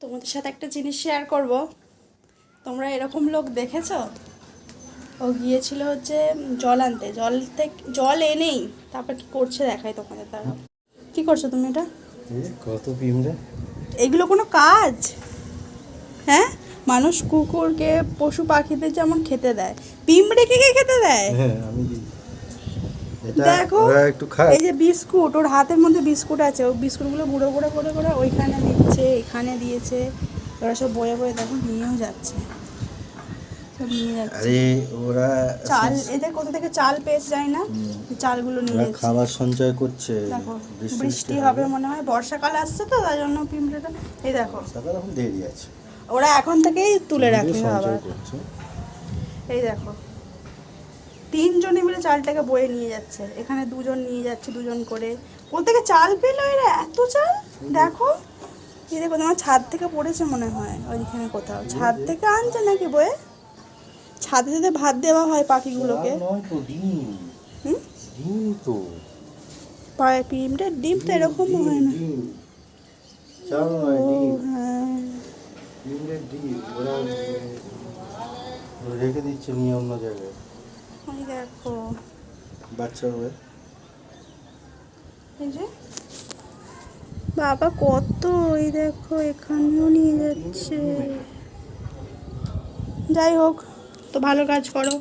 তোমাদের সাথে একটা জিনিস শেয়ার করব। তোমরা এরকম লোক দেখেছো? ও গিয়েছিল হচ্ছে জল আনতে, জল এনেই তারপর কি করছে দেখাই তোমাদের। তারা কি করছো তুমি? এটা কত পিমড়ে! এগুলো কোনো কাজ? হ্যাঁ, মানুষ কুকুরকে পশু পাখিদের যেমন খেতে দেয়, পিঁমড়েকে কে খেতে দেয়? হ্যাঁ, আমি দিই। এটা দেখো ওরা একটু খায়। এই যে বিস্কুট, ওর হাতের মধ্যে বিস্কুট আছে, ও বিস্কুটগুলো গুঁড়ো করে করে করে ওইখানে দিচ্ছে, এখানে দিয়েছে। ওরা সব বয়ে বয়ে দেখো নিয়েও যাচ্ছে, সব নিয়ে যাচ্ছে। আরে ওরা চাল, এদের কোথা থেকে চাল পেয়েছে জানি না, চালগুলো নিয়ে ওরা যাচ্ছে। খাবার সঞ্চয় করছে। দেখো বৃষ্টি হবে মনে হয়, বর্ষাকাল আসছে তো তাই জন্য পিঁমড়েটা। এই দেখো সকাল এখন দেরি আছে, ওরা এখন থেকেই তুলে রাখে সঞ্চয় আবার। করছে। এই দেখো তিনজনে মিলে চালটাকে বয়ে নিয়ে যাচ্ছে, এখানে দুজন নিয়ে যাচ্ছে, দুজন করে। কোথা থেকে চাল পেলো এরা এত চাল? দেখো এই দেখো, তোমার ছাদ থেকে পড়েছে মনে হয়, ওইখানে কোথাও ছাদ থেকে আনছে নাকি বয়ে। ছাদে যদি ভাত দেওয়া হয় পাখিগুলোকে। চাল নয় তো, ডিম। হুম, ডিম তো, পিঁমড়ের ডিম তো এরকম হয় না। ডিম। চাল নয়, ও ডিম। হ্যাঁ, ডিমের ডিম ওরা রেখে দিচ্ছে নিয়ে অন্য জায়গায়, ওই দেখো বাচ্চা হবে। এই যে বাবা কত, এই দেখো এখানেও নিয়ে যাচ্ছে। যাই হোক, তো ভালো কাজ করো।